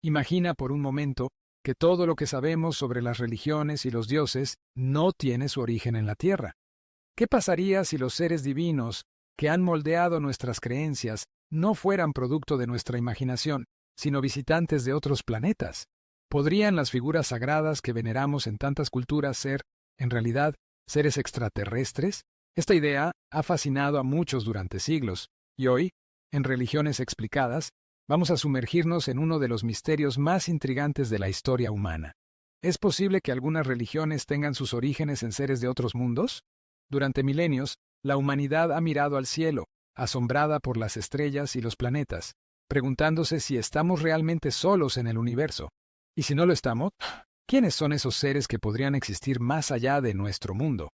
Imagina por un momento que todo lo que sabemos sobre las religiones y los dioses no tiene su origen en la Tierra. ¿Qué pasaría si los seres divinos que han moldeado nuestras creencias no fueran producto de nuestra imaginación, sino visitantes de otros planetas? ¿Podrían las figuras sagradas que veneramos en tantas culturas ser, en realidad, seres extraterrestres? Esta idea ha fascinado a muchos durante siglos, y hoy, en Religiones Explicadas, vamos a sumergirnos en uno de los misterios más intrigantes de la historia humana. ¿Es posible que algunas religiones tengan sus orígenes en seres de otros mundos? Durante milenios, la humanidad ha mirado al cielo, asombrada por las estrellas y los planetas, preguntándose si estamos realmente solos en el universo. Y si no lo estamos, ¿quiénes son esos seres que podrían existir más allá de nuestro mundo?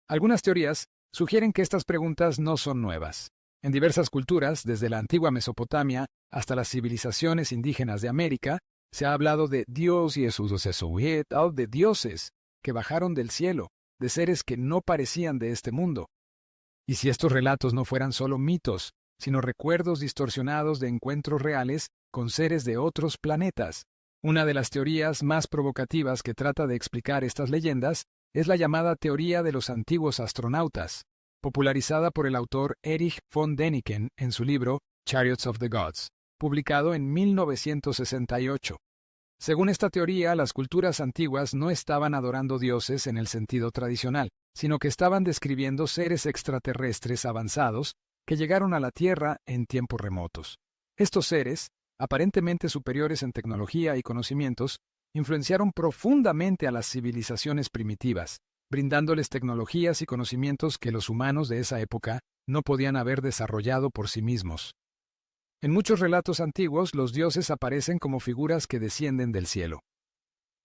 Algunas teorías sugieren que estas preguntas no son nuevas. En diversas culturas, desde la antigua Mesopotamia hasta las civilizaciones indígenas de América, se ha hablado de Dios y de dioses que bajaron del cielo, de seres que no parecían de este mundo. ¿Y si estos relatos no fueran solo mitos, sino recuerdos distorsionados de encuentros reales con seres de otros planetas? Una de las teorías más provocativas que trata de explicar estas leyendas es la llamada teoría de los antiguos astronautas, popularizada por el autor Erich von Däniken en su libro Chariots of the Gods, publicado en 1968. Según esta teoría, las culturas antiguas no estaban adorando dioses en el sentido tradicional, sino que estaban describiendo seres extraterrestres avanzados que llegaron a la Tierra en tiempos remotos. Estos seres, aparentemente superiores en tecnología y conocimientos, influenciaron profundamente a las civilizaciones primitivas, brindándoles tecnologías y conocimientos que los humanos de esa época no podían haber desarrollado por sí mismos. En muchos relatos antiguos, los dioses aparecen como figuras que descienden del cielo.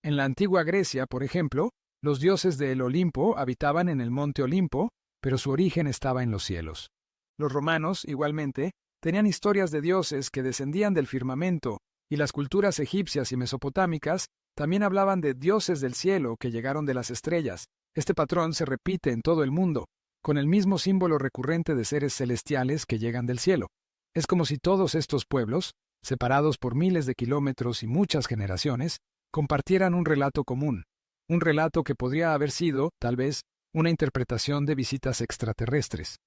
En la antigua Grecia, por ejemplo, los dioses del Olimpo habitaban en el monte Olimpo, pero su origen estaba en los cielos. Los romanos, igualmente, tenían historias de dioses que descendían del firmamento, y las culturas egipcias y mesopotámicas también hablaban de dioses del cielo que llegaron de las estrellas. Este patrón se repite en todo el mundo, con el mismo símbolo recurrente de seres celestiales que llegan del cielo. Es como si todos estos pueblos, separados por miles de kilómetros y muchas generaciones, compartieran un relato común, un relato que podría haber sido, tal vez, una interpretación de visitas extraterrestres.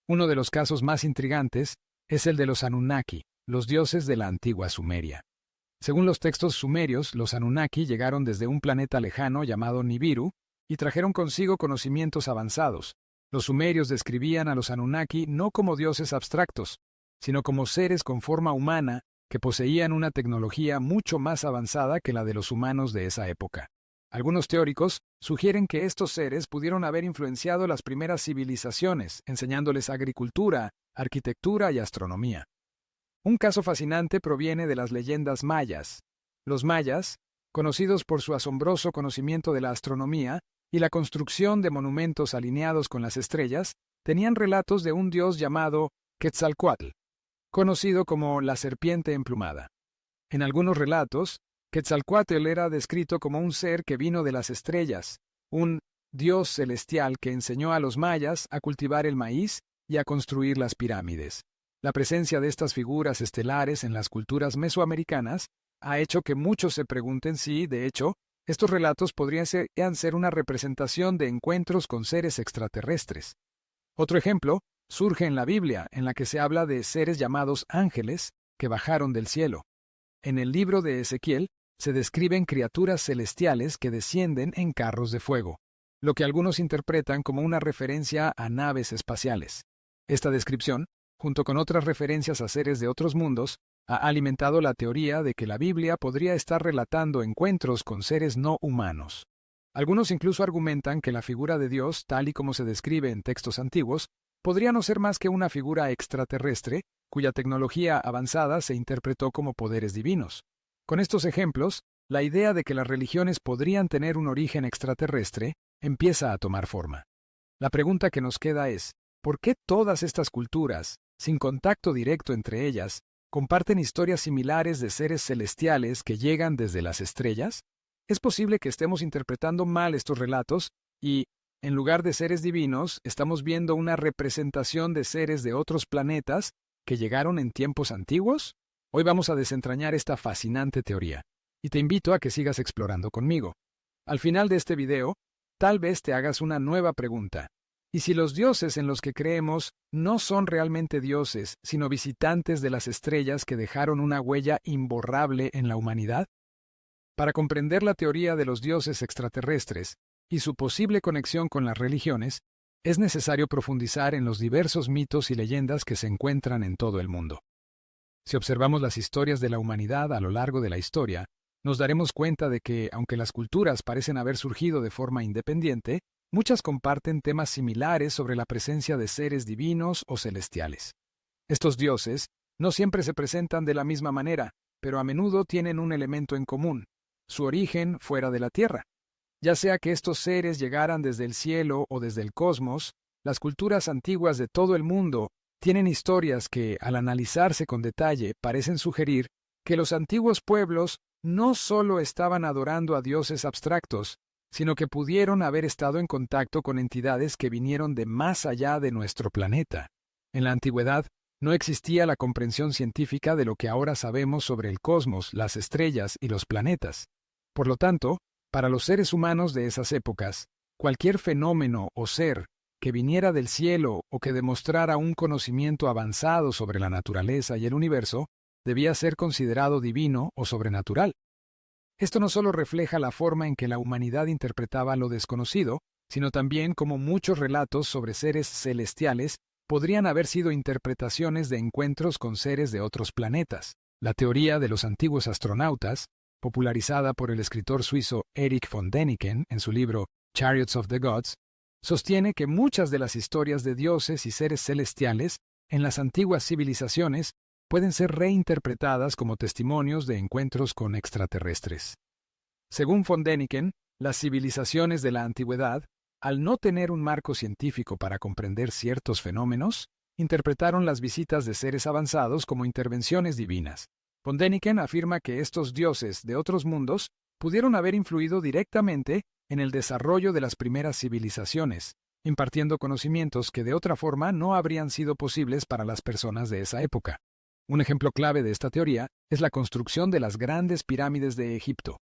Uno de los casos más intrigantes es el de los Anunnaki, los dioses de la antigua Sumeria. Según los textos sumerios, los Anunnaki llegaron desde un planeta lejano llamado Nibiru y trajeron consigo conocimientos avanzados. Los sumerios describían a los Anunnaki no como dioses abstractos, sino como seres con forma humana que poseían una tecnología mucho más avanzada que la de los humanos de esa época. Algunos teóricos sugieren que estos seres pudieron haber influenciado las primeras civilizaciones, enseñándoles agricultura, arquitectura y astronomía. Un caso fascinante proviene de las leyendas mayas. Los mayas, conocidos por su asombroso conocimiento de la astronomía y la construcción de monumentos alineados con las estrellas, tenían relatos de un dios llamado Quetzalcóatl, conocido como la serpiente emplumada. En algunos relatos, Quetzalcóatl era descrito como un ser que vino de las estrellas, un dios celestial que enseñó a los mayas a cultivar el maíz y a construir las pirámides. La presencia de estas figuras estelares en las culturas mesoamericanas ha hecho que muchos se pregunten si, de hecho, estos relatos podrían ser una representación de encuentros con seres extraterrestres. Otro ejemplo surge en la Biblia, en la que se habla de seres llamados ángeles que bajaron del cielo. En el libro de Ezequiel se describen criaturas celestiales que descienden en carros de fuego, lo que algunos interpretan como una referencia a naves espaciales. Esta descripción, junto con otras referencias a seres de otros mundos, ha alimentado la teoría de que la Biblia podría estar relatando encuentros con seres no humanos. Algunos incluso argumentan que la figura de Dios, tal y como se describe en textos antiguos, podría no ser más que una figura extraterrestre, cuya tecnología avanzada se interpretó como poderes divinos. Con estos ejemplos, la idea de que las religiones podrían tener un origen extraterrestre empieza a tomar forma. La pregunta que nos queda es, ¿por qué todas estas culturas, sin contacto directo entre ellas, comparten historias similares de seres celestiales que llegan desde las estrellas? Es posible que estemos interpretando mal estos relatos y, en lugar de seres divinos, estamos viendo una representación de seres de otros planetas que llegaron en tiempos antiguos. Hoy vamos a desentrañar esta fascinante teoría, y te invito a que sigas explorando conmigo. Al final de este video, tal vez te hagas una nueva pregunta. ¿Y si los dioses en los que creemos no son realmente dioses, sino visitantes de las estrellas que dejaron una huella imborrable en la humanidad? Para comprender la teoría de los dioses extraterrestres y su posible conexión con las religiones, es necesario profundizar en los diversos mitos y leyendas que se encuentran en todo el mundo. Si observamos las historias de la humanidad a lo largo de la historia, nos daremos cuenta de que, aunque las culturas parecen haber surgido de forma independiente, muchas comparten temas similares sobre la presencia de seres divinos o celestiales. Estos dioses no siempre se presentan de la misma manera, pero a menudo tienen un elemento en común: su origen fuera de la Tierra. Ya sea que estos seres llegaran desde el cielo o desde el cosmos, las culturas antiguas de todo el mundo tienen historias que, al analizarse con detalle, parecen sugerir que los antiguos pueblos no solo estaban adorando a dioses abstractos, sino que pudieron haber estado en contacto con entidades que vinieron de más allá de nuestro planeta. En la antigüedad, no existía la comprensión científica de lo que ahora sabemos sobre el cosmos, las estrellas y los planetas. Por lo tanto, para los seres humanos de esas épocas, cualquier fenómeno o ser que viniera del cielo o que demostrara un conocimiento avanzado sobre la naturaleza y el universo, debía ser considerado divino o sobrenatural. Esto no solo refleja la forma en que la humanidad interpretaba lo desconocido, sino también cómo muchos relatos sobre seres celestiales podrían haber sido interpretaciones de encuentros con seres de otros planetas. La teoría de los antiguos astronautas, popularizada por el escritor suizo Erich von Däniken en su libro Chariots of the Gods, sostiene que muchas de las historias de dioses y seres celestiales en las antiguas civilizaciones pueden ser reinterpretadas como testimonios de encuentros con extraterrestres. Según von Däniken, las civilizaciones de la antigüedad, al no tener un marco científico para comprender ciertos fenómenos, interpretaron las visitas de seres avanzados como intervenciones divinas. Von Däniken afirma que estos dioses de otros mundos pudieron haber influido directamente en el desarrollo de las primeras civilizaciones, impartiendo conocimientos que de otra forma no habrían sido posibles para las personas de esa época. Un ejemplo clave de esta teoría es la construcción de las grandes pirámides de Egipto.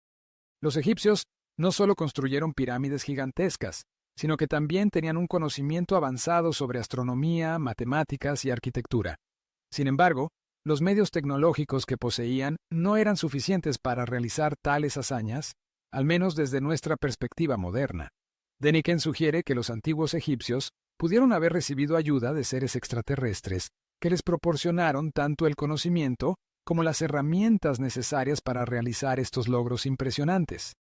Los egipcios no solo construyeron pirámides gigantescas, sino que también tenían un conocimiento avanzado sobre astronomía, matemáticas y arquitectura. Sin embargo, los medios tecnológicos que poseían no eran suficientes para realizar tales hazañas, al menos desde nuestra perspectiva moderna. Däniken sugiere que los antiguos egipcios pudieron haber recibido ayuda de seres extraterrestres que les proporcionaron tanto el conocimiento como las herramientas necesarias para realizar estos logros impresionantes.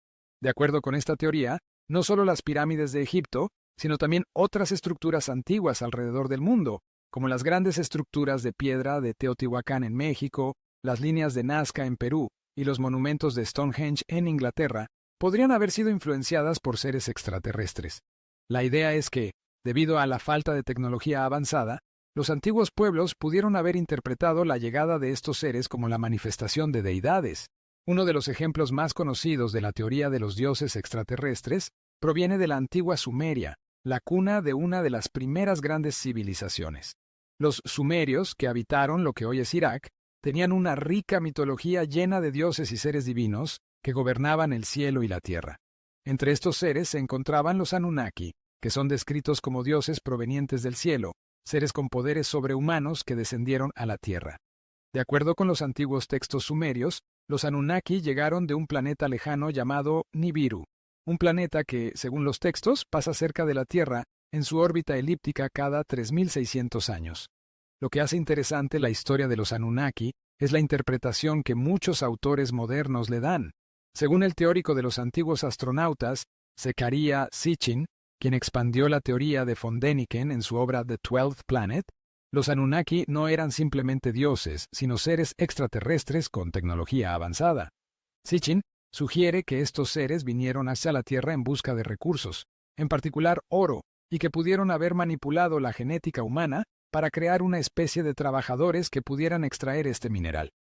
De acuerdo con esta teoría, no solo las pirámides de Egipto, sino también otras estructuras antiguas alrededor del mundo, como las grandes estructuras de piedra de Teotihuacán en México, las líneas de Nazca en Perú y los monumentos de Stonehenge en Inglaterra, podrían haber sido influenciadas por seres extraterrestres. La idea es que, debido a la falta de tecnología avanzada, los antiguos pueblos pudieron haber interpretado la llegada de estos seres como la manifestación de deidades. Uno de los ejemplos más conocidos de la teoría de los dioses extraterrestres proviene de la antigua Sumeria, la cuna de una de las primeras grandes civilizaciones. Los sumerios, que habitaron lo que hoy es Irak, tenían una rica mitología llena de dioses y seres divinos que gobernaban el cielo y la tierra. Entre estos seres se encontraban los Anunnaki, que son descritos como dioses provenientes del cielo, seres con poderes sobrehumanos que descendieron a la tierra. De acuerdo con los antiguos textos sumerios, los Anunnaki llegaron de un planeta lejano llamado Nibiru, un planeta que, según los textos, pasa cerca de la Tierra en su órbita elíptica cada 3.600 años. Lo que hace interesante la historia de los Anunnaki es la interpretación que muchos autores modernos le dan. Según el teórico de los antiguos astronautas, Zecharia Sitchin, quien expandió la teoría de von Däniken en su obra The 12th Planet, los Anunnaki no eran simplemente dioses, sino seres extraterrestres con tecnología avanzada. Sitchin sugiere que estos seres vinieron hacia la Tierra en busca de recursos, en particular oro, y que pudieron haber manipulado la genética humana para crear una especie de trabajadores que pudieran extraer este mineral.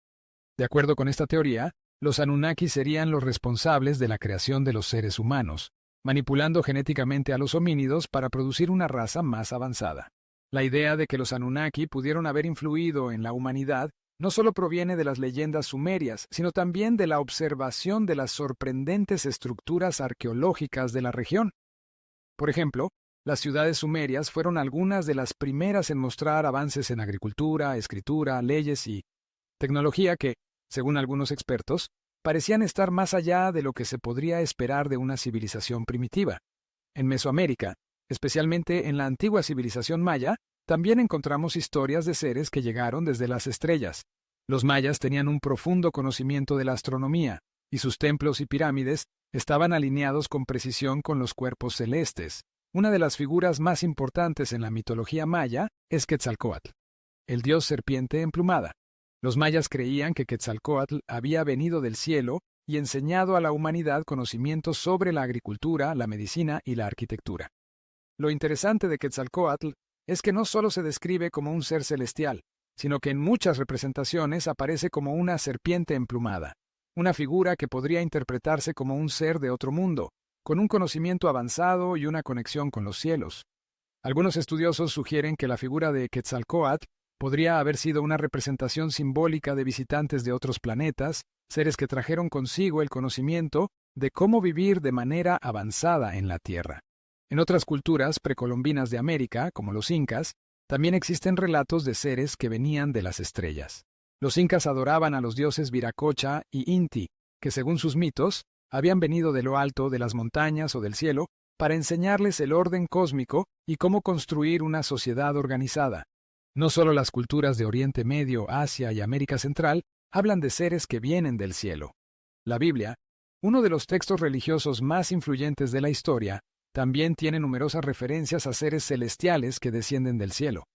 De acuerdo con esta teoría, los Anunnaki serían los responsables de la creación de los seres humanos, manipulando genéticamente a los homínidos para producir una raza más avanzada. La idea de que los Anunnaki pudieron haber influido en la humanidad no solo proviene de las leyendas sumerias, sino también de la observación de las sorprendentes estructuras arqueológicas de la región. Por ejemplo, las ciudades sumerias fueron algunas de las primeras en mostrar avances en agricultura, escritura, leyes y tecnología que, según algunos expertos, parecían estar más allá de lo que se podría esperar de una civilización primitiva. En Mesoamérica, especialmente en la antigua civilización maya, también encontramos historias de seres que llegaron desde las estrellas. Los mayas tenían un profundo conocimiento de la astronomía, y sus templos y pirámides estaban alineados con precisión con los cuerpos celestes. Una de las figuras más importantes en la mitología maya es Quetzalcóatl, el dios serpiente emplumada. Los mayas creían que Quetzalcóatl había venido del cielo y enseñado a la humanidad conocimientos sobre la agricultura, la medicina y la arquitectura. Lo interesante de Quetzalcóatl es que no solo se describe como un ser celestial, sino que en muchas representaciones aparece como una serpiente emplumada, una figura que podría interpretarse como un ser de otro mundo, con un conocimiento avanzado y una conexión con los cielos. Algunos estudiosos sugieren que la figura de Quetzalcóatl podría haber sido una representación simbólica de visitantes de otros planetas, seres que trajeron consigo el conocimiento de cómo vivir de manera avanzada en la Tierra. En otras culturas precolombinas de América, como los incas, también existen relatos de seres que venían de las estrellas. Los incas adoraban a los dioses Viracocha y Inti, que según sus mitos, habían venido de lo alto de las montañas o del cielo para enseñarles el orden cósmico y cómo construir una sociedad organizada. No solo las culturas de Oriente Medio, Asia y América Central hablan de seres que vienen del cielo. La Biblia, uno de los textos religiosos más influyentes de la historia, también tiene numerosas referencias a seres celestiales que descienden del cielo.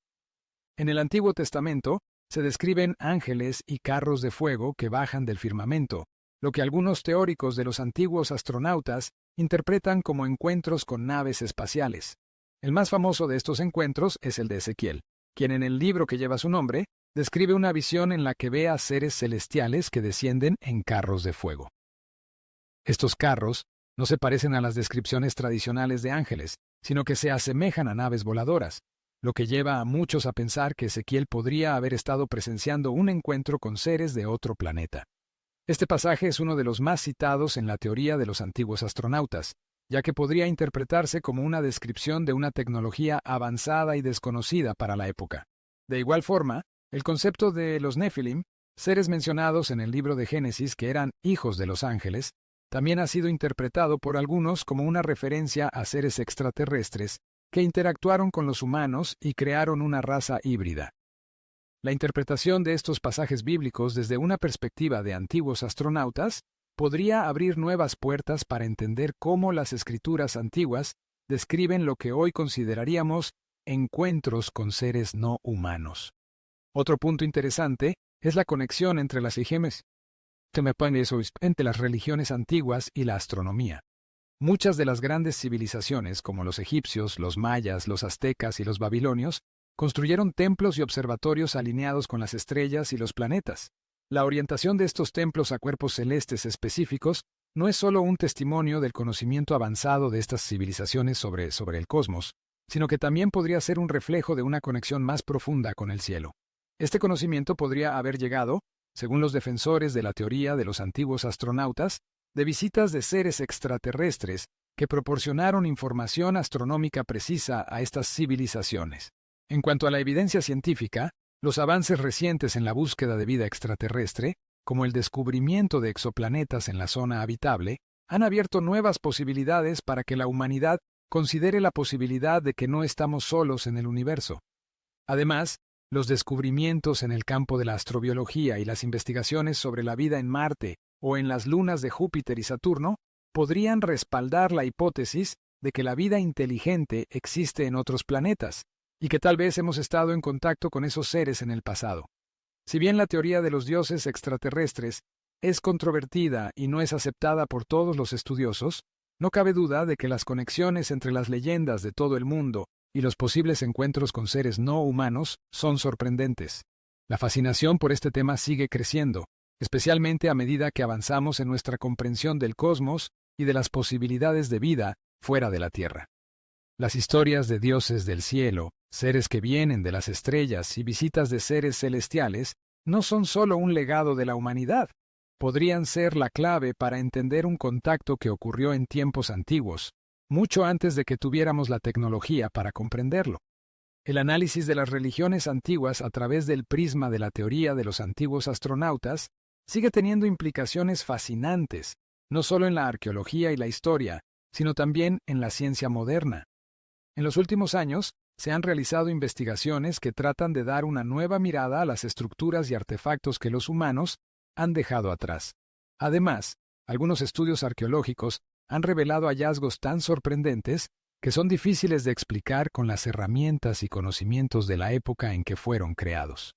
En el Antiguo Testamento se describen ángeles y carros de fuego que bajan del firmamento, lo que algunos teóricos de los antiguos astronautas interpretan como encuentros con naves espaciales. El más famoso de estos encuentros es el de Ezequiel, quien en el libro que lleva su nombre describe una visión en la que ve a seres celestiales que descienden en carros de fuego. Estos carros no se parecen a las descripciones tradicionales de ángeles, sino que se asemejan a naves voladoras, lo que lleva a muchos a pensar que Ezequiel podría haber estado presenciando un encuentro con seres de otro planeta. Este pasaje es uno de los más citados en la teoría de los antiguos astronautas, ya que podría interpretarse como una descripción de una tecnología avanzada y desconocida para la época. De igual forma, el concepto de los Nefilim, seres mencionados en el libro de Génesis que eran hijos de los ángeles, también ha sido interpretado por algunos como una referencia a seres extraterrestres que interactuaron con los humanos y crearon una raza híbrida. La interpretación de estos pasajes bíblicos desde una perspectiva de antiguos astronautas podría abrir nuevas puertas para entender cómo las escrituras antiguas describen lo que hoy consideraríamos encuentros con seres no humanos. Otro punto interesante es la conexión entre las entre las religiones antiguas y la astronomía. Muchas de las grandes civilizaciones, como los egipcios, los mayas, los aztecas y los babilonios, construyeron templos y observatorios alineados con las estrellas y los planetas. La orientación de estos templos a cuerpos celestes específicos no es solo un testimonio del conocimiento avanzado de estas civilizaciones sobre el cosmos, sino que también podría ser un reflejo de una conexión más profunda con el cielo. Este conocimiento podría haber llegado, según los defensores de la teoría de los antiguos astronautas, de visitas de seres extraterrestres que proporcionaron información astronómica precisa a estas civilizaciones. En cuanto a la evidencia científica, los avances recientes en la búsqueda de vida extraterrestre, como el descubrimiento de exoplanetas en la zona habitable, han abierto nuevas posibilidades para que la humanidad considere la posibilidad de que no estamos solos en el universo. Además, los descubrimientos en el campo de la astrobiología y las investigaciones sobre la vida en Marte o en las lunas de Júpiter y Saturno podrían respaldar la hipótesis de que la vida inteligente existe en otros planetas, y que tal vez hemos estado en contacto con esos seres en el pasado. Si bien la teoría de los dioses extraterrestres es controvertida y no es aceptada por todos los estudiosos, no cabe duda de que las conexiones entre las leyendas de todo el mundo y los posibles encuentros con seres no humanos son sorprendentes. La fascinación por este tema sigue creciendo, especialmente a medida que avanzamos en nuestra comprensión del cosmos y de las posibilidades de vida fuera de la Tierra. Las historias de dioses del cielo, seres que vienen de las estrellas y visitas de seres celestiales no son solo un legado de la humanidad, podrían ser la clave para entender un contacto que ocurrió en tiempos antiguos, mucho antes de que tuviéramos la tecnología para comprenderlo. El análisis de las religiones antiguas a través del prisma de la teoría de los antiguos astronautas sigue teniendo implicaciones fascinantes, no solo en la arqueología y la historia, sino también en la ciencia moderna. En los últimos años, se han realizado investigaciones que tratan de dar una nueva mirada a las estructuras y artefactos que los humanos han dejado atrás. Además, algunos estudios arqueológicos han revelado hallazgos tan sorprendentes que son difíciles de explicar con las herramientas y conocimientos de la época en que fueron creados.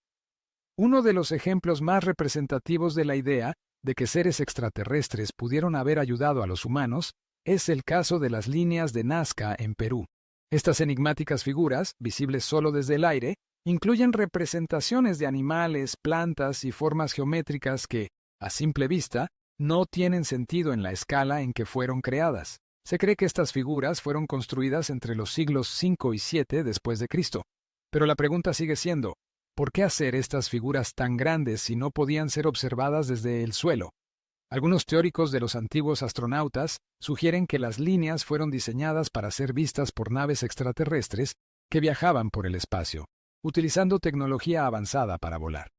Uno de los ejemplos más representativos de la idea de que seres extraterrestres pudieron haber ayudado a los humanos es el caso de las líneas de Nazca en Perú. Estas enigmáticas figuras, visibles solo desde el aire, incluyen representaciones de animales, plantas y formas geométricas que, a simple vista, no tienen sentido en la escala en que fueron creadas. Se cree que estas figuras fueron construidas entre los siglos V y VII después de Cristo. Pero la pregunta sigue siendo, ¿por qué hacer estas figuras tan grandes si no podían ser observadas desde el suelo? Algunos teóricos de los antiguos astronautas sugieren que las líneas fueron diseñadas para ser vistas por naves extraterrestres que viajaban por el espacio, utilizando tecnología avanzada para volar.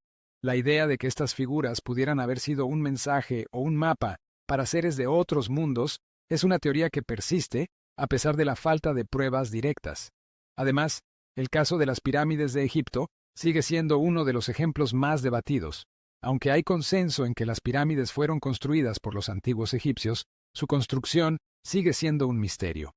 La idea de que estas figuras pudieran haber sido un mensaje o un mapa para seres de otros mundos es una teoría que persiste a pesar de la falta de pruebas directas. Además, el caso de las pirámides de Egipto sigue siendo uno de los ejemplos más debatidos. Aunque hay consenso en que las pirámides fueron construidas por los antiguos egipcios, su construcción sigue siendo un misterio.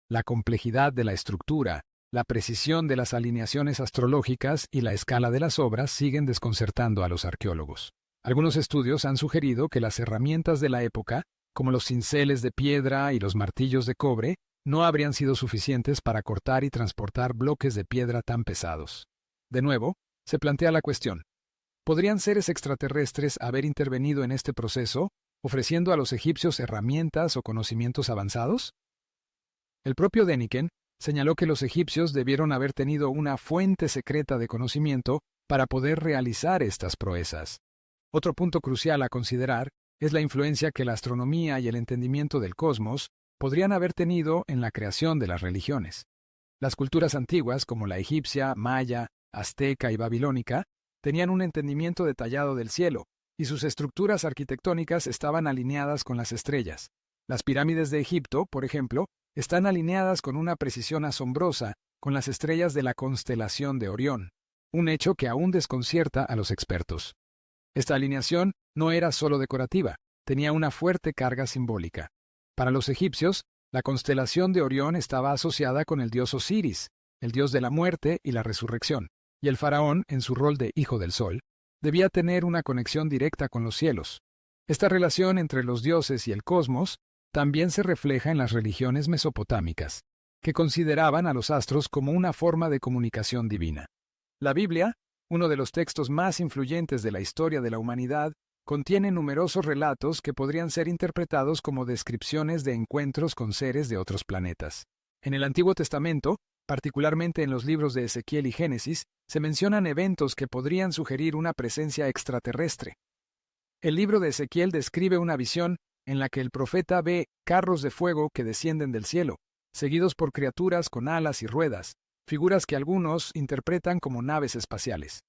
La complejidad de la estructura, la precisión de las alineaciones astrológicas y la escala de las obras siguen desconcertando a los arqueólogos. Algunos estudios han sugerido que las herramientas de la época, como los cinceles de piedra y los martillos de cobre, no habrían sido suficientes para cortar y transportar bloques de piedra tan pesados. De nuevo, se plantea la cuestión: ¿podrían seres extraterrestres haber intervenido en este proceso, ofreciendo a los egipcios herramientas o conocimientos avanzados? El propio Däniken señaló que los egipcios debieron haber tenido una fuente secreta de conocimiento para poder realizar estas proezas. Otro punto crucial a considerar es la influencia que la astronomía y el entendimiento del cosmos podrían haber tenido en la creación de las religiones. Las culturas antiguas, como la egipcia, maya, azteca y babilónica, tenían un entendimiento detallado del cielo, y sus estructuras arquitectónicas estaban alineadas con las estrellas. Las pirámides de Egipto, por ejemplo, están alineadas con una precisión asombrosa con las estrellas de la constelación de Orión, un hecho que aún desconcierta a los expertos. Esta alineación no era solo decorativa, tenía una fuerte carga simbólica. Para los egipcios, la constelación de Orión estaba asociada con el dios Osiris, el dios de la muerte y la resurrección, y el faraón, en su rol de hijo del sol, debía tener una conexión directa con los cielos. Esta relación entre los dioses y el cosmos también se refleja en las religiones mesopotámicas, que consideraban a los astros como una forma de comunicación divina. La Biblia, uno de los textos más influyentes de la historia de la humanidad, contiene numerosos relatos que podrían ser interpretados como descripciones de encuentros con seres de otros planetas. En el Antiguo Testamento, particularmente en los libros de Ezequiel y Génesis, se mencionan eventos que podrían sugerir una presencia extraterrestre. El libro de Ezequiel describe una visión en la que el profeta ve carros de fuego que descienden del cielo, seguidos por criaturas con alas y ruedas, figuras que algunos interpretan como naves espaciales.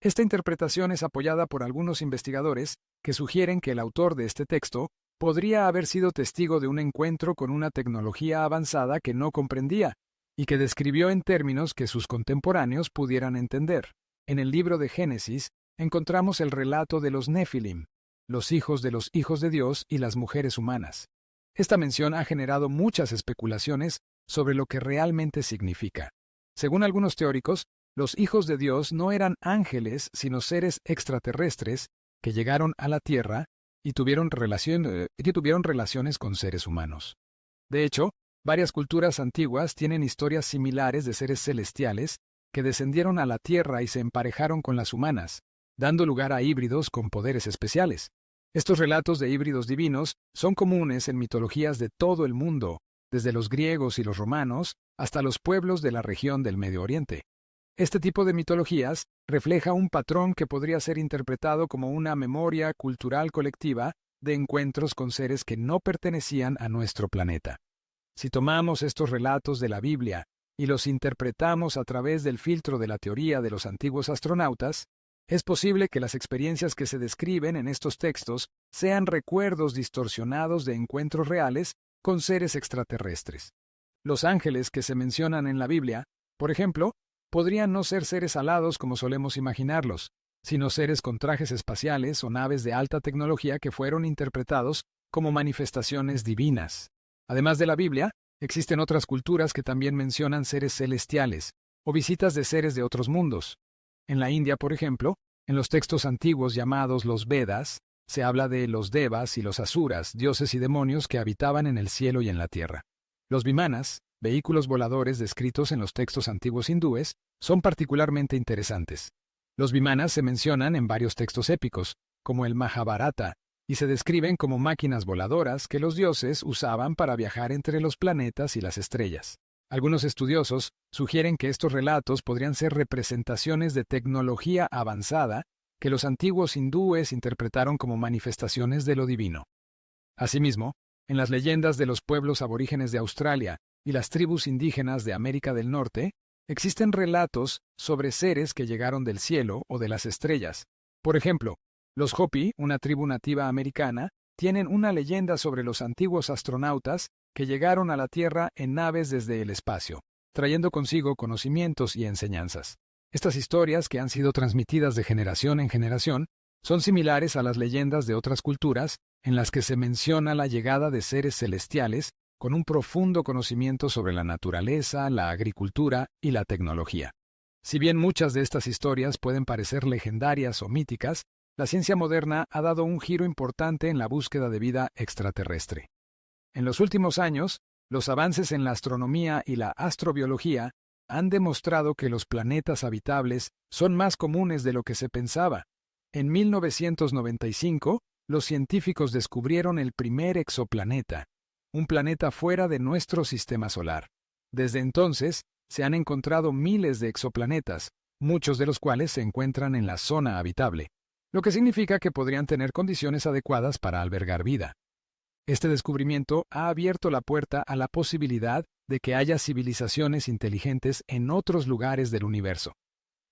Esta interpretación es apoyada por algunos investigadores que sugieren que el autor de este texto podría haber sido testigo de un encuentro con una tecnología avanzada que no comprendía y que describió en términos que sus contemporáneos pudieran entender. En el libro de Génesis encontramos el relato de los Nefilim, los hijos de Dios y las mujeres humanas. Esta mención ha generado muchas especulaciones sobre lo que realmente significa. Según algunos teóricos, los hijos de Dios no eran ángeles, sino seres extraterrestres que llegaron a la Tierra y tuvieron relaciones con seres humanos. De hecho, varias culturas antiguas tienen historias similares de seres celestiales que descendieron a la Tierra y se emparejaron con las humanas, dando lugar a híbridos con poderes especiales. Estos relatos de híbridos divinos son comunes en mitologías de todo el mundo, desde los griegos y los romanos hasta los pueblos de la región del Medio Oriente. Este tipo de mitologías refleja un patrón que podría ser interpretado como una memoria cultural colectiva de encuentros con seres que no pertenecían a nuestro planeta. Si tomamos estos relatos de la Biblia y los interpretamos a través del filtro de la teoría de los antiguos astronautas, es posible que las experiencias que se describen en estos textos sean recuerdos distorsionados de encuentros reales con seres extraterrestres. Los ángeles que se mencionan en la Biblia, por ejemplo, podrían no ser seres alados como solemos imaginarlos, sino seres con trajes espaciales o naves de alta tecnología que fueron interpretados como manifestaciones divinas. Además de la Biblia, existen otras culturas que también mencionan seres celestiales o visitas de seres de otros mundos. En la India, por ejemplo, en los textos antiguos llamados los Vedas, se habla de los Devas y los Asuras, dioses y demonios que habitaban en el cielo y en la tierra. Los Vimanas, vehículos voladores descritos en los textos antiguos hindúes, son particularmente interesantes. Los Vimanas se mencionan en varios textos épicos, como el Mahabharata, y se describen como máquinas voladoras que los dioses usaban para viajar entre los planetas y las estrellas. Algunos estudiosos sugieren que estos relatos podrían ser representaciones de tecnología avanzada que los antiguos hindúes interpretaron como manifestaciones de lo divino. Asimismo, en las leyendas de los pueblos aborígenes de Australia y las tribus indígenas de América del Norte, existen relatos sobre seres que llegaron del cielo o de las estrellas. Por ejemplo, los Hopi, una tribu nativa americana, tienen una leyenda sobre los antiguos astronautas que llegaron a la Tierra en naves desde el espacio, trayendo consigo conocimientos y enseñanzas. Estas historias, que han sido transmitidas de generación en generación, son similares a las leyendas de otras culturas en las que se menciona la llegada de seres celestiales con un profundo conocimiento sobre la naturaleza, la agricultura y la tecnología. Si bien muchas de estas historias pueden parecer legendarias o míticas, la ciencia moderna ha dado un giro importante en la búsqueda de vida extraterrestre. En los últimos años, los avances en la astronomía y la astrobiología han demostrado que los planetas habitables son más comunes de lo que se pensaba. En 1995, los científicos descubrieron el primer exoplaneta, un planeta fuera de nuestro sistema solar. Desde entonces, se han encontrado miles de exoplanetas, muchos de los cuales se encuentran en la zona habitable, lo que significa que podrían tener condiciones adecuadas para albergar vida. Este descubrimiento ha abierto la puerta a la posibilidad de que haya civilizaciones inteligentes en otros lugares del universo.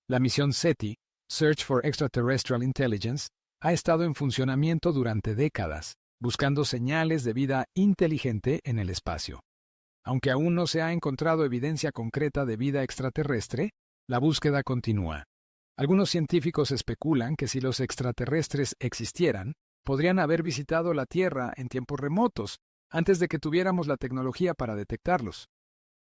La misión SETI, Search for Extraterrestrial Intelligence, ha estado en funcionamiento durante décadas, buscando señales de vida inteligente en el espacio. Aunque aún no se ha encontrado evidencia concreta de vida extraterrestre, la búsqueda continúa. Algunos científicos especulan que si los extraterrestres existieran, podrían haber visitado la Tierra en tiempos remotos, antes de que tuviéramos la tecnología para detectarlos.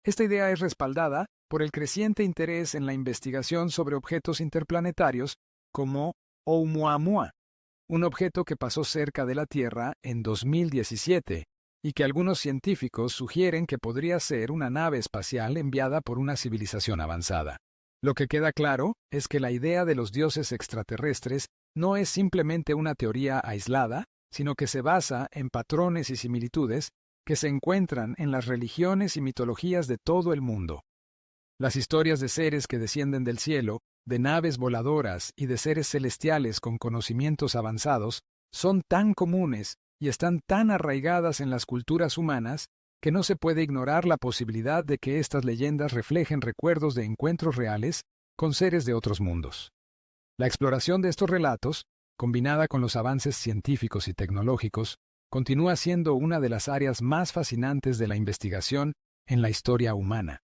Esta idea es respaldada por el creciente interés en la investigación sobre objetos interplanetarios como Oumuamua, un objeto que pasó cerca de la Tierra en 2017 y que algunos científicos sugieren que podría ser una nave espacial enviada por una civilización avanzada. Lo que queda claro es que la idea de los dioses extraterrestres no es simplemente una teoría aislada, sino que se basa en patrones y similitudes que se encuentran en las religiones y mitologías de todo el mundo. Las historias de seres que descienden del cielo, de naves voladoras y de seres celestiales con conocimientos avanzados son tan comunes y están tan arraigadas en las culturas humanas que no se puede ignorar la posibilidad de que estas leyendas reflejen recuerdos de encuentros reales con seres de otros mundos. La exploración de estos relatos, combinada con los avances científicos y tecnológicos, continúa siendo una de las áreas más fascinantes de la investigación en la historia humana.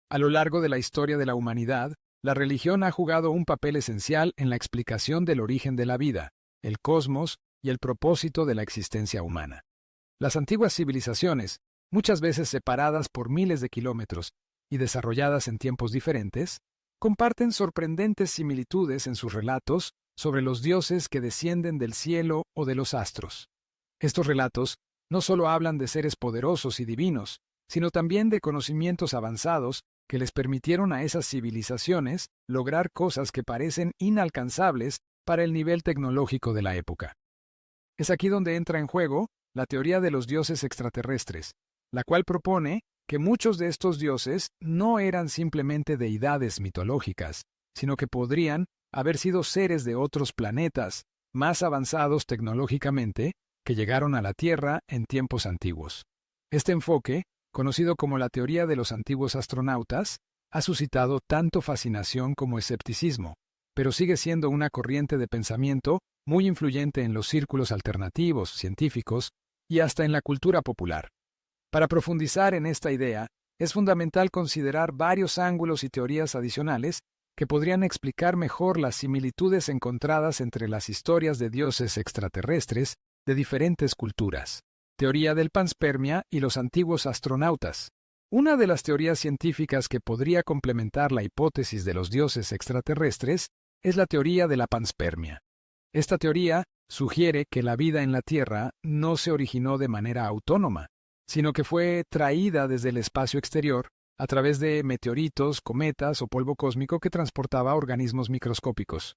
A lo largo de la historia de la humanidad, la religión ha jugado un papel esencial en la explicación del origen de la vida, el cosmos y el propósito de la existencia humana. Las antiguas civilizaciones, muchas veces separadas por miles de kilómetros y desarrolladas en tiempos diferentes, comparten sorprendentes similitudes en sus relatos sobre los dioses que descienden del cielo o de los astros. Estos relatos no solo hablan de seres poderosos y divinos, sino también de conocimientos avanzados que les permitieron a esas civilizaciones lograr cosas que parecen inalcanzables para el nivel tecnológico de la época. Es aquí donde entra en juego la teoría de los dioses extraterrestres, la cual propone que muchos de estos dioses no eran simplemente deidades mitológicas, sino que podrían haber sido seres de otros planetas, más avanzados tecnológicamente, que llegaron a la Tierra en tiempos antiguos. Este enfoque, conocido como la teoría de los antiguos astronautas, ha suscitado tanto fascinación como escepticismo, pero sigue siendo una corriente de pensamiento muy influyente en los círculos alternativos, científicos y hasta en la cultura popular. Para profundizar en esta idea, es fundamental considerar varios ángulos y teorías adicionales que podrían explicar mejor las similitudes encontradas entre las historias de dioses extraterrestres de diferentes culturas. Teoría del panspermia y los antiguos astronautas. Una de las teorías científicas que podría complementar la hipótesis de los dioses extraterrestres es la teoría de la panspermia. Esta teoría sugiere que la vida en la Tierra no se originó de manera autónoma, sino que fue traída desde el espacio exterior a través de meteoritos, cometas o polvo cósmico que transportaba organismos microscópicos.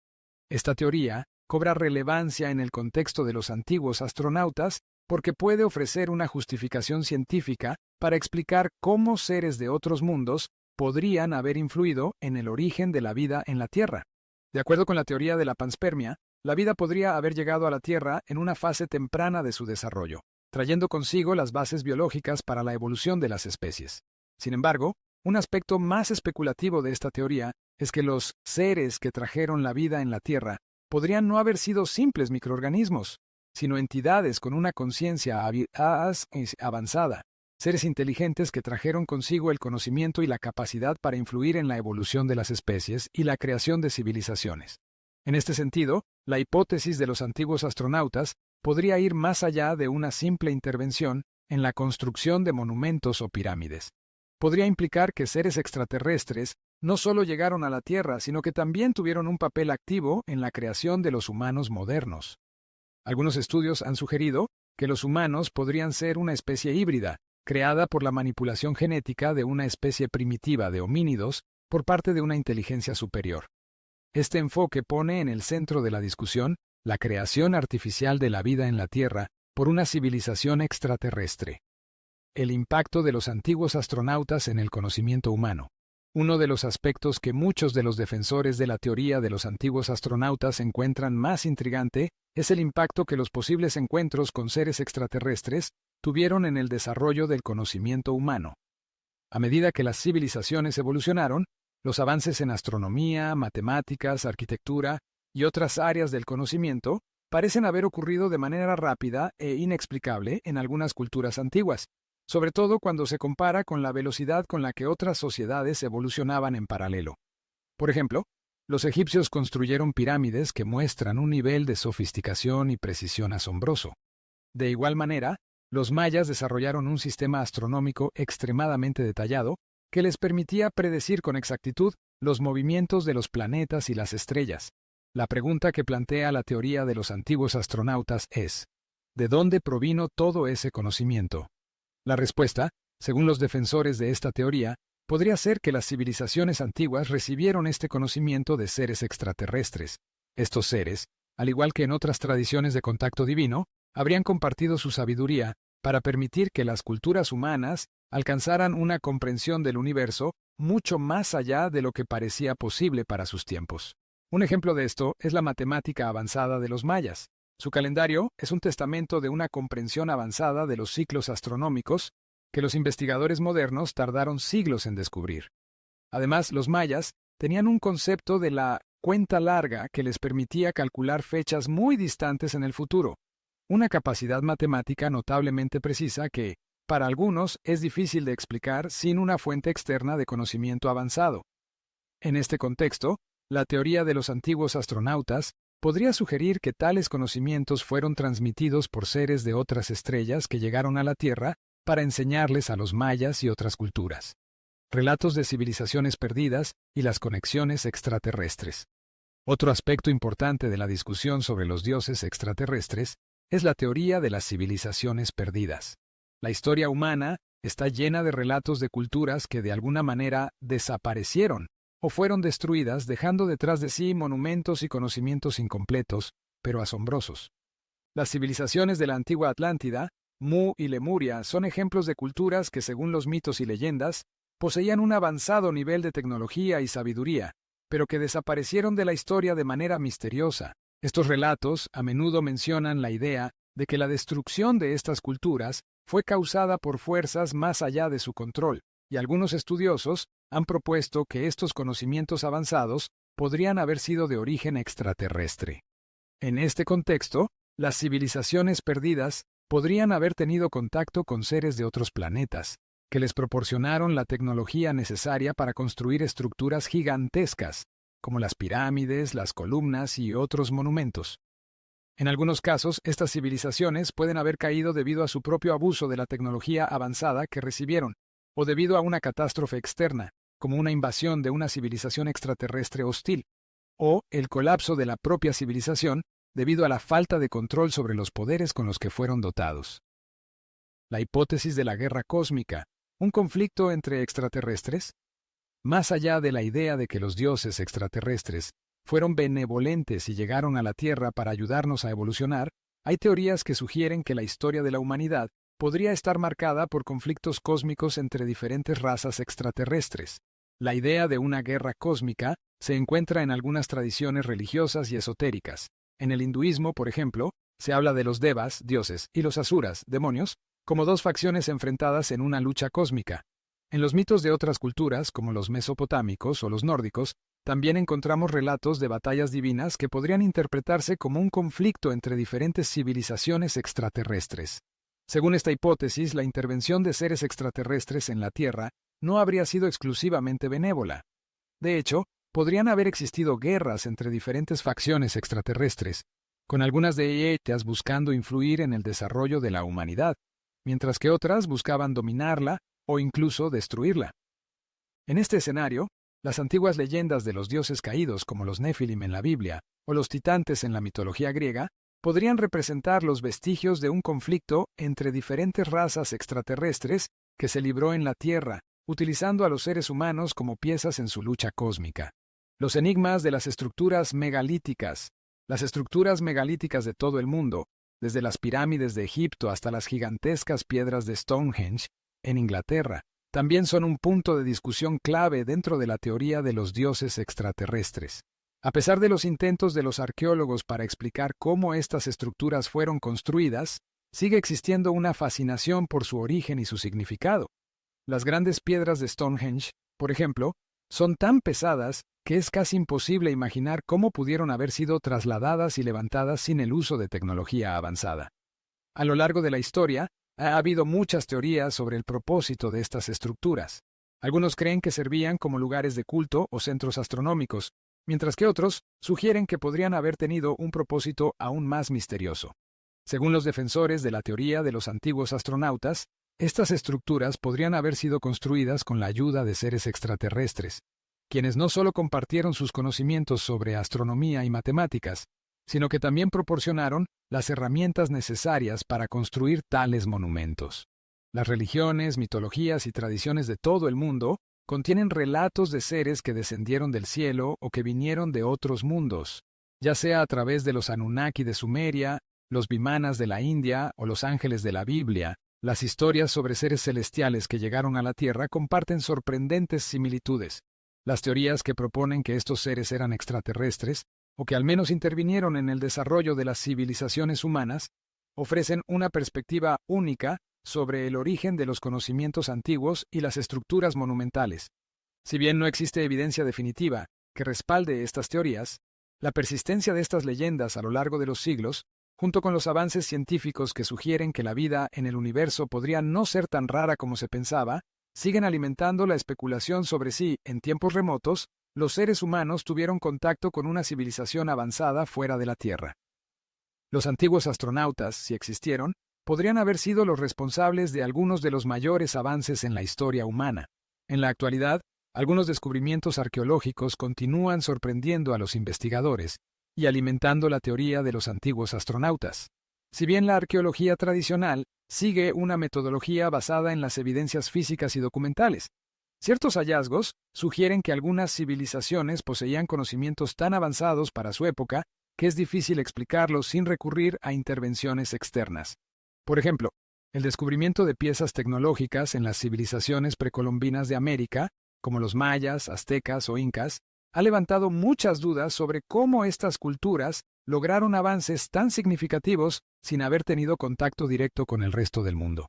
Esta teoría cobra relevancia en el contexto de los antiguos astronautas porque puede ofrecer una justificación científica para explicar cómo seres de otros mundos podrían haber influido en el origen de la vida en la Tierra. De acuerdo con la teoría de la panspermia, la vida podría haber llegado a la Tierra en una fase temprana de su desarrollo, trayendo consigo las bases biológicas para la evolución de las especies. Sin embargo, un aspecto más especulativo de esta teoría es que los seres que trajeron la vida en la Tierra podrían no haber sido simples microorganismos, sino entidades con una conciencia avanzada, seres inteligentes que trajeron consigo el conocimiento y la capacidad para influir en la evolución de las especies y la creación de civilizaciones. En este sentido, la hipótesis de los antiguos astronautas podría ir más allá de una simple intervención en la construcción de monumentos o pirámides. Podría implicar que seres extraterrestres no solo llegaron a la Tierra, sino que también tuvieron un papel activo en la creación de los humanos modernos. Algunos estudios han sugerido que los humanos podrían ser una especie híbrida, creada por la manipulación genética de una especie primitiva de homínidos por parte de una inteligencia superior. Este enfoque pone en el centro de la discusión la creación artificial de la vida en la Tierra por una civilización extraterrestre. El impacto de los antiguos astronautas en el conocimiento humano. Uno de los aspectos que muchos de los defensores de la teoría de los antiguos astronautas encuentran más intrigante es el impacto que los posibles encuentros con seres extraterrestres tuvieron en el desarrollo del conocimiento humano. A medida que las civilizaciones evolucionaron, los avances en astronomía, matemáticas, arquitectura y otras áreas del conocimiento parecen haber ocurrido de manera rápida e inexplicable en algunas culturas antiguas, sobre todo cuando se compara con la velocidad con la que otras sociedades evolucionaban en paralelo. Por ejemplo, los egipcios construyeron pirámides que muestran un nivel de sofisticación y precisión asombroso. De igual manera, los mayas desarrollaron un sistema astronómico extremadamente detallado que les permitía predecir con exactitud los movimientos de los planetas y las estrellas. La pregunta que plantea la teoría de los antiguos astronautas es: ¿de dónde provino todo ese conocimiento? La respuesta, según los defensores de esta teoría, podría ser que las civilizaciones antiguas recibieron este conocimiento de seres extraterrestres. Estos seres, al igual que en otras tradiciones de contacto divino, habrían compartido su sabiduría para permitir que las culturas humanas alcanzaran una comprensión del universo mucho más allá de lo que parecía posible para sus tiempos. Un ejemplo de esto es la matemática avanzada de los mayas. Su calendario es un testamento de una comprensión avanzada de los ciclos astronómicos que los investigadores modernos tardaron siglos en descubrir. Además, los mayas tenían un concepto de la cuenta larga que les permitía calcular fechas muy distantes en el futuro, una capacidad matemática notablemente precisa que, para algunos, es difícil de explicar sin una fuente externa de conocimiento avanzado. En este contexto, la teoría de los antiguos astronautas podría sugerir que tales conocimientos fueron transmitidos por seres de otras estrellas que llegaron a la Tierra para enseñarles a los mayas y otras culturas. Relatos de civilizaciones perdidas y las conexiones extraterrestres. Otro aspecto importante de la discusión sobre los dioses extraterrestres es la teoría de las civilizaciones perdidas. La historia humana está llena de relatos de culturas que de alguna manera desaparecieron o fueron destruidas, dejando detrás de sí monumentos y conocimientos incompletos, pero asombrosos. Las civilizaciones de la antigua Atlántida Mu y Lemuria son ejemplos de culturas que, según los mitos y leyendas, poseían un avanzado nivel de tecnología y sabiduría, pero que desaparecieron de la historia de manera misteriosa. Estos relatos a menudo mencionan la idea de que la destrucción de estas culturas fue causada por fuerzas más allá de su control, y algunos estudiosos han propuesto que estos conocimientos avanzados podrían haber sido de origen extraterrestre. En este contexto, las civilizaciones perdidas podrían haber tenido contacto con seres de otros planetas, que les proporcionaron la tecnología necesaria para construir estructuras gigantescas, como las pirámides, las columnas y otros monumentos. En algunos casos, estas civilizaciones pueden haber caído debido a su propio abuso de la tecnología avanzada que recibieron, o debido a una catástrofe externa, como una invasión de una civilización extraterrestre hostil, o el colapso de la propia civilización debido a la falta de control sobre los poderes con los que fueron dotados. La hipótesis de la guerra cósmica, un conflicto entre extraterrestres. Más allá de la idea de que los dioses extraterrestres fueron benevolentes y llegaron a la Tierra para ayudarnos a evolucionar, hay teorías que sugieren que la historia de la humanidad podría estar marcada por conflictos cósmicos entre diferentes razas extraterrestres. La idea de una guerra cósmica se encuentra en algunas tradiciones religiosas y esotéricas. En el hinduismo, por ejemplo, se habla de los devas, dioses, y los asuras, demonios, como dos facciones enfrentadas en una lucha cósmica. En los mitos de otras culturas, como los mesopotámicos o los nórdicos, también encontramos relatos de batallas divinas que podrían interpretarse como un conflicto entre diferentes civilizaciones extraterrestres. Según esta hipótesis, la intervención de seres extraterrestres en la Tierra no habría sido exclusivamente benévola. De hecho, podrían haber existido guerras entre diferentes facciones extraterrestres, con algunas de ellas buscando influir en el desarrollo de la humanidad, mientras que otras buscaban dominarla o incluso destruirla. En este escenario, las antiguas leyendas de los dioses caídos como los Nefilim en la Biblia o los titantes en la mitología griega podrían representar los vestigios de un conflicto entre diferentes razas extraterrestres que se libró en la Tierra, utilizando a los seres humanos como piezas en su lucha cósmica. Los enigmas de las estructuras megalíticas. Las estructuras megalíticas de todo el mundo, desde las pirámides de Egipto hasta las gigantescas piedras de Stonehenge, en Inglaterra, también son un punto de discusión clave dentro de la teoría de los dioses extraterrestres. A pesar de los intentos de los arqueólogos para explicar cómo estas estructuras fueron construidas, sigue existiendo una fascinación por su origen y su significado. Las grandes piedras de Stonehenge, por ejemplo, son tan pesadas que es casi imposible imaginar cómo pudieron haber sido trasladadas y levantadas sin el uso de tecnología avanzada. A lo largo de la historia, ha habido muchas teorías sobre el propósito de estas estructuras. Algunos creen que servían como lugares de culto o centros astronómicos, mientras que otros sugieren que podrían haber tenido un propósito aún más misterioso. Según los defensores de la teoría de los antiguos astronautas, estas estructuras podrían haber sido construidas con la ayuda de seres extraterrestres, quienes no solo compartieron sus conocimientos sobre astronomía y matemáticas, sino que también proporcionaron las herramientas necesarias para construir tales monumentos. Las religiones, mitologías y tradiciones de todo el mundo contienen relatos de seres que descendieron del cielo o que vinieron de otros mundos, ya sea a través de los Anunnaki de Sumeria, los Vimanas de la India o los ángeles de la Biblia. Las historias sobre seres celestiales que llegaron a la Tierra comparten sorprendentes similitudes. Las teorías que proponen que estos seres eran extraterrestres, o que al menos intervinieron en el desarrollo de las civilizaciones humanas, ofrecen una perspectiva única sobre el origen de los conocimientos antiguos y las estructuras monumentales. Si bien no existe evidencia definitiva que respalde estas teorías, la persistencia de estas leyendas a lo largo de los siglos, junto con los avances científicos que sugieren que la vida en el universo podría no ser tan rara como se pensaba, siguen alimentando la especulación sobre si, en tiempos remotos, los seres humanos tuvieron contacto con una civilización avanzada fuera de la Tierra. Los antiguos astronautas, si existieron, podrían haber sido los responsables de algunos de los mayores avances en la historia humana. En la actualidad, algunos descubrimientos arqueológicos continúan sorprendiendo a los investigadores y alimentando la teoría de los antiguos astronautas. Si bien la arqueología tradicional sigue una metodología basada en las evidencias físicas y documentales, ciertos hallazgos sugieren que algunas civilizaciones poseían conocimientos tan avanzados para su época que es difícil explicarlos sin recurrir a intervenciones externas. Por ejemplo, El descubrimiento de piezas tecnológicas en las civilizaciones precolombinas de América, como los mayas, aztecas o incas, ha levantado muchas dudas sobre cómo estas culturas lograron avances tan significativos sin haber tenido contacto directo con el resto del mundo.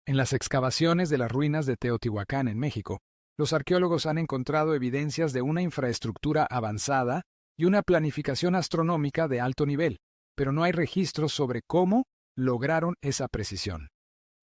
En las excavaciones de las ruinas de Teotihuacán en México, los arqueólogos han encontrado evidencias de una infraestructura avanzada y una planificación astronómica de alto nivel, pero no hay registros sobre cómo lograron esa precisión.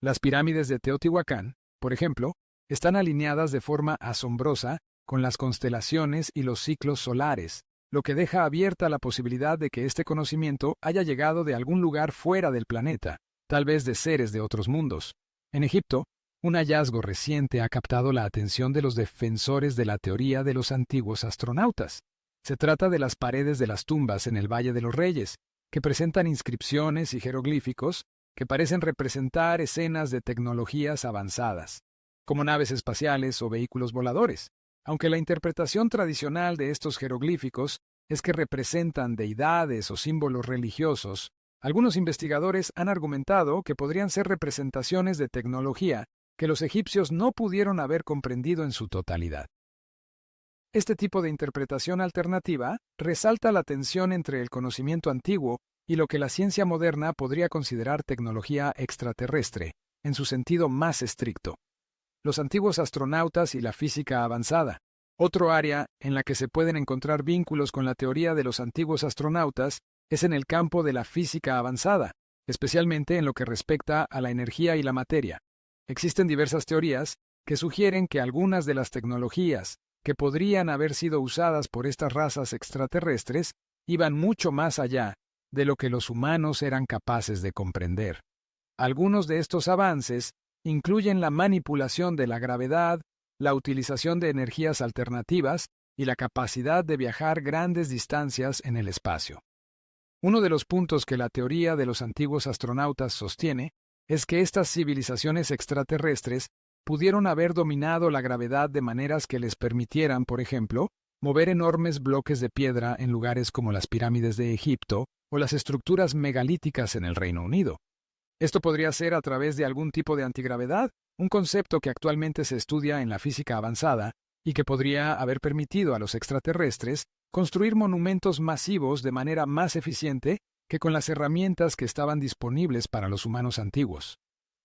Las pirámides de Teotihuacán, por ejemplo, están alineadas de forma asombrosa con las constelaciones y los ciclos solares, lo que deja abierta la posibilidad de que este conocimiento haya llegado de algún lugar fuera del planeta, tal vez de seres de otros mundos. En Egipto, un hallazgo reciente ha captado la atención de los defensores de la teoría de los antiguos astronautas. Se trata de las paredes de las tumbas en el Valle de los Reyes, que presentan inscripciones y jeroglíficos que parecen representar escenas de tecnologías avanzadas, como naves espaciales o vehículos voladores. Aunque la interpretación tradicional de estos jeroglíficos es que representan deidades o símbolos religiosos, algunos investigadores han argumentado que podrían ser representaciones de tecnología que los egipcios no pudieron haber comprendido en su totalidad. Este tipo de interpretación alternativa resalta la tensión entre el conocimiento antiguo y lo que la ciencia moderna podría considerar tecnología extraterrestre, en su sentido más estricto. Los antiguos astronautas y la física avanzada. Otro área en la que se pueden encontrar vínculos con la teoría de los antiguos astronautas es en el campo de la física avanzada, especialmente en lo que respecta a la energía y la materia. Existen diversas teorías que sugieren que algunas de las tecnologías que podrían haber sido usadas por estas razas extraterrestres iban mucho más allá de lo que los humanos eran capaces de comprender. Algunos de estos avances incluyen la manipulación de la gravedad, la utilización de energías alternativas y la capacidad de viajar grandes distancias en el espacio. Uno de los puntos que la teoría de los antiguos astronautas sostiene es que estas civilizaciones extraterrestres pudieron haber dominado la gravedad de maneras que les permitieran, por ejemplo, mover enormes bloques de piedra en lugares como las pirámides de Egipto o las estructuras megalíticas en el Reino Unido. Esto podría ser a través de algún tipo de antigravedad, un concepto que actualmente se estudia en la física avanzada y que podría haber permitido a los extraterrestres construir monumentos masivos de manera más eficiente que con las herramientas que estaban disponibles para los humanos antiguos.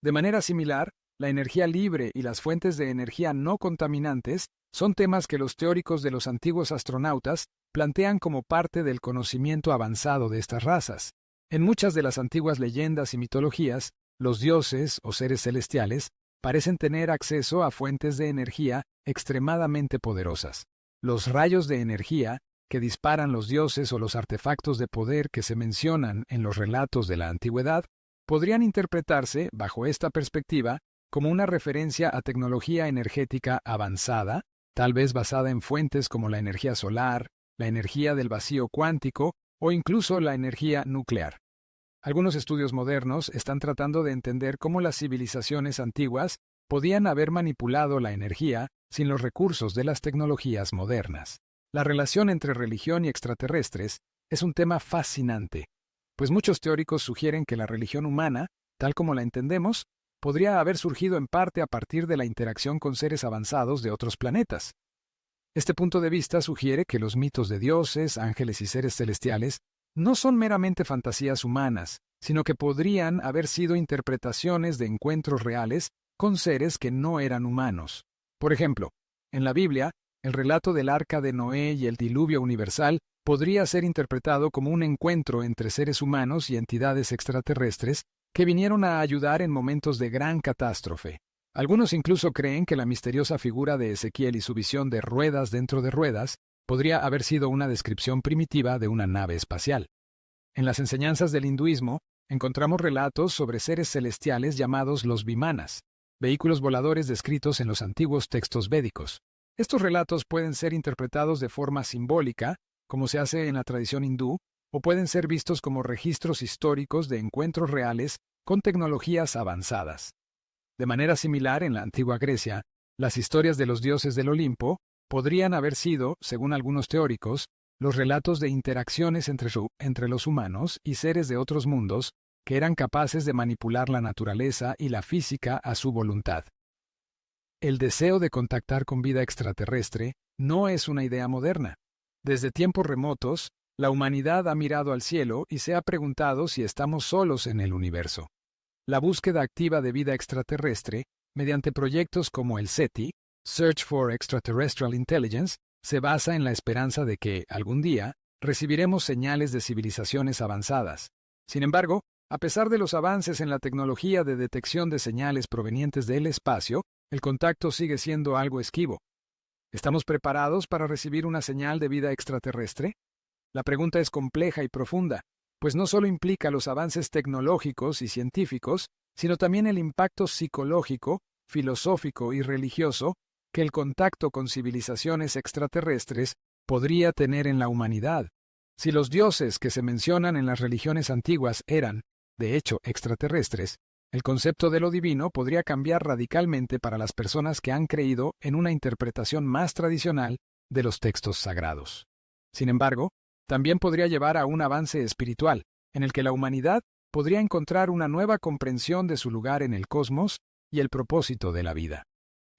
De manera similar, la energía libre y las fuentes de energía no contaminantes son temas que los teóricos de los antiguos astronautas plantean como parte del conocimiento avanzado de estas razas. En muchas de las antiguas leyendas y mitologías, los dioses o seres celestiales parecen tener acceso a fuentes de energía extremadamente poderosas. Los rayos de energía que disparan los dioses o los artefactos de poder que se mencionan en los relatos de la antigüedad podrían interpretarse, bajo esta perspectiva, como una referencia a tecnología energética avanzada, tal vez basada en fuentes como la energía solar, la energía del vacío cuántico o incluso la energía nuclear. Algunos estudios modernos están tratando de entender cómo las civilizaciones antiguas podían haber manipulado la energía sin los recursos de las tecnologías modernas. La relación entre religión y extraterrestres es un tema fascinante, pues muchos teóricos sugieren que la religión humana, tal como la entendemos, podría haber surgido en parte a partir de la interacción con seres avanzados de otros planetas. Este punto de vista sugiere que los mitos de dioses, ángeles y seres celestiales no son meramente fantasías humanas, sino que podrían haber sido interpretaciones de encuentros reales con seres que no eran humanos. Por ejemplo, en la Biblia, el relato del Arca de Noé y el diluvio universal podría ser interpretado como un encuentro entre seres humanos y entidades extraterrestres que vinieron a ayudar en momentos de gran catástrofe. Algunos incluso creen que la misteriosa figura de Ezequiel y su visión de ruedas dentro de ruedas podría haber sido una descripción primitiva de una nave espacial. En las enseñanzas del hinduismo, encontramos relatos sobre seres celestiales llamados los vimanas, vehículos voladores descritos en los antiguos textos védicos. Estos relatos pueden ser interpretados de forma simbólica, como se hace en la tradición hindú, o pueden ser vistos como registros históricos de encuentros reales con tecnologías avanzadas. De manera similar, en la antigua Grecia, las historias de los dioses del Olimpo podrían haber sido, según algunos teóricos, los relatos de interacciones entre los humanos y seres de otros mundos que eran capaces de manipular la naturaleza y la física a su voluntad. El deseo de contactar con vida extraterrestre no es una idea moderna. Desde tiempos remotos, la humanidad ha mirado al cielo y se ha preguntado si estamos solos en el universo. La búsqueda activa de vida extraterrestre, mediante proyectos como el SETI, Search for Extraterrestrial Intelligence, se basa en la esperanza de que, algún día, recibiremos señales de civilizaciones avanzadas. Sin embargo, a pesar de los avances en la tecnología de detección de señales provenientes del espacio, el contacto sigue siendo algo esquivo. ¿Estamos preparados para recibir una señal de vida extraterrestre? La pregunta es compleja y profunda, pues no solo implica los avances tecnológicos y científicos, sino también el impacto psicológico, filosófico y religioso que el contacto con civilizaciones extraterrestres podría tener en la humanidad. Si los dioses que se mencionan en las religiones antiguas eran, de hecho, extraterrestres, el concepto de lo divino podría cambiar radicalmente para las personas que han creído en una interpretación más tradicional de los textos sagrados. Sin embargo, también podría llevar a un avance espiritual, en el que la humanidad podría encontrar una nueva comprensión de su lugar en el cosmos y el propósito de la vida.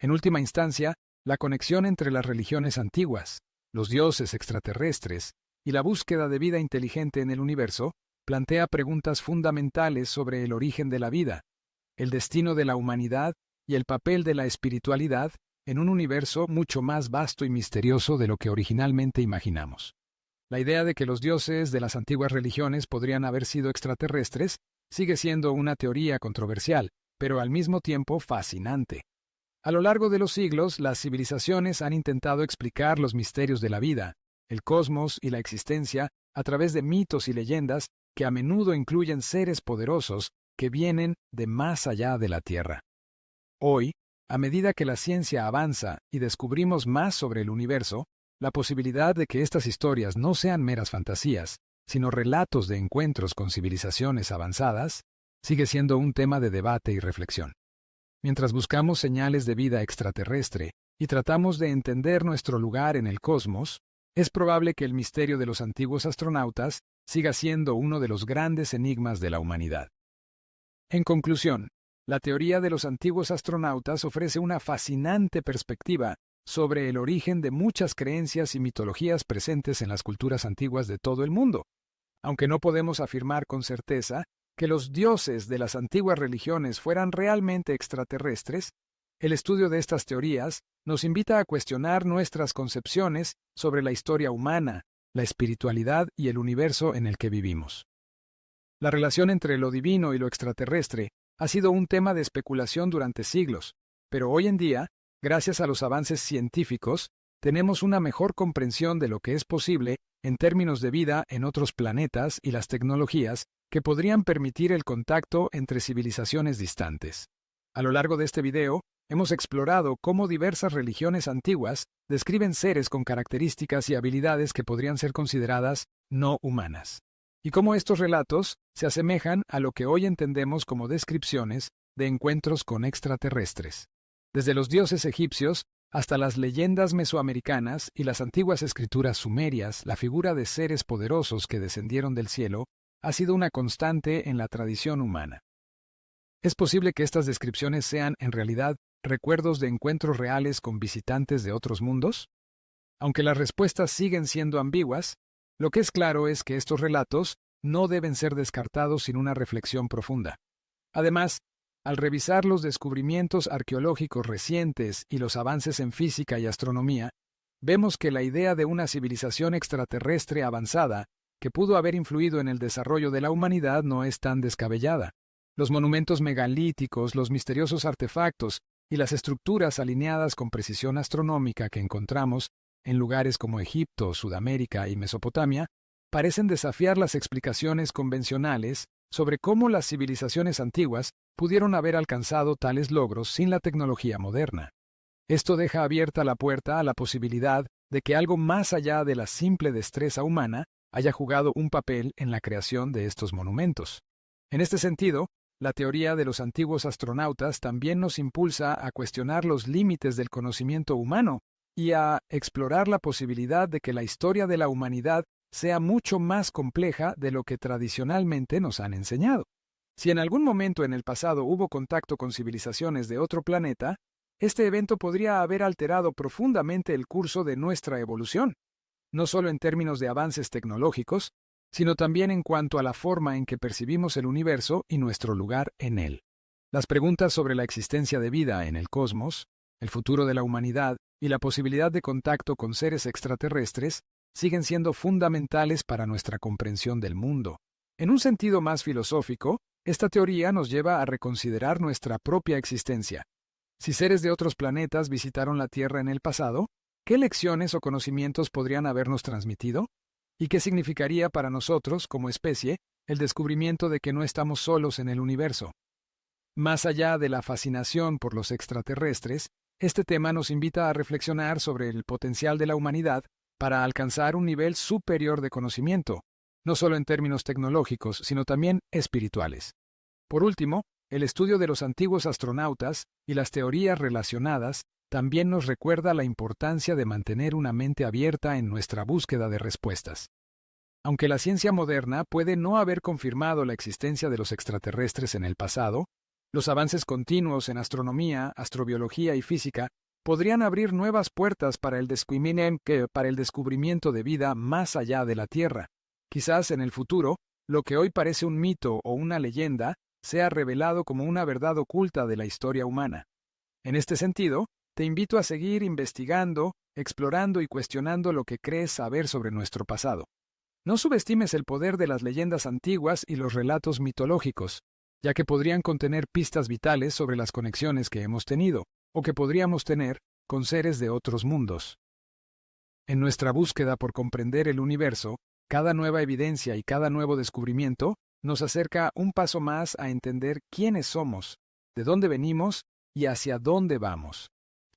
En última instancia, la conexión entre las religiones antiguas, los dioses extraterrestres y la búsqueda de vida inteligente en el universo plantea preguntas fundamentales sobre el origen de la vida, el destino de la humanidad y el papel de la espiritualidad en un universo mucho más vasto y misterioso de lo que originalmente imaginamos. La idea de que los dioses de las antiguas religiones podrían haber sido extraterrestres sigue siendo una teoría controversial, pero al mismo tiempo fascinante. A lo largo de los siglos, las civilizaciones han intentado explicar los misterios de la vida, el cosmos y la existencia a través de mitos y leyendas que a menudo incluyen seres poderosos que vienen de más allá de la Tierra. Hoy, a medida que la ciencia avanza y descubrimos más sobre el universo, la posibilidad de que estas historias no sean meras fantasías, sino relatos de encuentros con civilizaciones avanzadas, sigue siendo un tema de debate y reflexión. Mientras buscamos señales de vida extraterrestre y tratamos de entender nuestro lugar en el cosmos, es probable que el misterio de los antiguos astronautas siga siendo uno de los grandes enigmas de la humanidad. En conclusión, la teoría de los antiguos astronautas ofrece una fascinante perspectiva sobre el origen de muchas creencias y mitologías presentes en las culturas antiguas de todo el mundo. Aunque no podemos afirmar con certeza que los dioses de las antiguas religiones fueran realmente extraterrestres, el estudio de estas teorías nos invita a cuestionar nuestras concepciones sobre la historia humana, la espiritualidad y el universo en el que vivimos. La relación entre lo divino y lo extraterrestre ha sido un tema de especulación durante siglos, pero hoy en día, gracias a los avances científicos, tenemos una mejor comprensión de lo que es posible en términos de vida en otros planetas y las tecnologías que podrían permitir el contacto entre civilizaciones distantes. A lo largo de este video, hemos explorado cómo diversas religiones antiguas describen seres con características y habilidades que podrían ser consideradas no humanas, y cómo estos relatos se asemejan a lo que hoy entendemos como descripciones de encuentros con extraterrestres. Desde los dioses egipcios hasta las leyendas mesoamericanas y las antiguas escrituras sumerias, la figura de seres poderosos que descendieron del cielo ha sido una constante en la tradición humana. ¿Es posible que estas descripciones sean, en realidad, recuerdos de encuentros reales con visitantes de otros mundos? Aunque las respuestas siguen siendo ambiguas, lo que es claro es que estos relatos no deben ser descartados sin una reflexión profunda. Además, al revisar los descubrimientos arqueológicos recientes y los avances en física y astronomía, vemos que la idea de una civilización extraterrestre avanzada que pudo haber influido en el desarrollo de la humanidad no es tan descabellada. Los monumentos megalíticos, los misteriosos artefactos y las estructuras alineadas con precisión astronómica que encontramos en lugares como Egipto, Sudamérica y Mesopotamia parecen desafiar las explicaciones convencionales sobre cómo las civilizaciones antiguas pudieron haber alcanzado tales logros sin la tecnología moderna. Esto deja abierta la puerta a la posibilidad de que algo más allá de la simple destreza humana haya jugado un papel en la creación de estos monumentos. En este sentido, la teoría de los antiguos astronautas también nos impulsa a cuestionar los límites del conocimiento humano y a explorar la posibilidad de que la historia de la humanidad sea mucho más compleja de lo que tradicionalmente nos han enseñado. Si en algún momento en el pasado hubo contacto con civilizaciones de otro planeta, este evento podría haber alterado profundamente el curso de nuestra evolución, no solo en términos de avances tecnológicos, sino también en cuanto a la forma en que percibimos el universo y nuestro lugar en él. Las preguntas sobre la existencia de vida en el cosmos, el futuro de la humanidad y la posibilidad de contacto con seres extraterrestres siguen siendo fundamentales para nuestra comprensión del mundo. En un sentido más filosófico, esta teoría nos lleva a reconsiderar nuestra propia existencia. Si seres de otros planetas visitaron la Tierra en el pasado, ¿qué lecciones o conocimientos podrían habernos transmitido? ¿Y qué significaría para nosotros, como especie, el descubrimiento de que no estamos solos en el universo? Más allá de la fascinación por los extraterrestres, este tema nos invita a reflexionar sobre el potencial de la humanidad para alcanzar un nivel superior de conocimiento, no solo en términos tecnológicos, sino también espirituales. Por último, el estudio de los antiguos astronautas y las teorías relacionadas también nos recuerda la importancia de mantener una mente abierta en nuestra búsqueda de respuestas. Aunque la ciencia moderna puede no haber confirmado la existencia de los extraterrestres en el pasado, los avances continuos en astronomía, astrobiología y física podrían abrir nuevas puertas para el descubrimiento de vida más allá de la Tierra. Quizás en el futuro, lo que hoy parece un mito o una leyenda sea revelado como una verdad oculta de la historia humana. En este sentido, te invito a seguir investigando, explorando y cuestionando lo que crees saber sobre nuestro pasado. No subestimes el poder de las leyendas antiguas y los relatos mitológicos, ya que podrían contener pistas vitales sobre las conexiones que hemos tenido, o que podríamos tener, con seres de otros mundos. En nuestra búsqueda por comprender el universo, cada nueva evidencia y cada nuevo descubrimiento nos acerca un paso más a entender quiénes somos, de dónde venimos y hacia dónde vamos.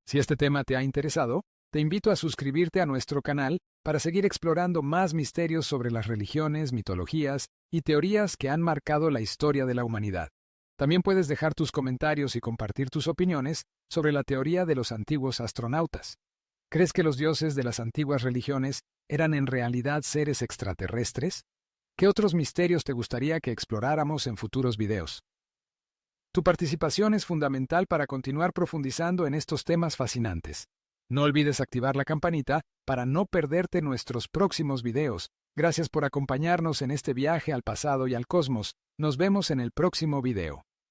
Si este tema te ha interesado, te invito a suscribirte a nuestro canal para seguir explorando más misterios sobre las religiones, mitologías y teorías que han marcado la historia de la humanidad. También puedes dejar tus comentarios y compartir tus opiniones sobre la teoría de los antiguos astronautas. ¿Crees que los dioses de las antiguas religiones eran en realidad seres extraterrestres? ¿Qué otros misterios te gustaría que exploráramos en futuros videos? Tu participación es fundamental para continuar profundizando en estos temas fascinantes. No olvides activar la campanita para no perderte nuestros próximos videos. Gracias por acompañarnos en este viaje al pasado y al cosmos. Nos vemos en el próximo video.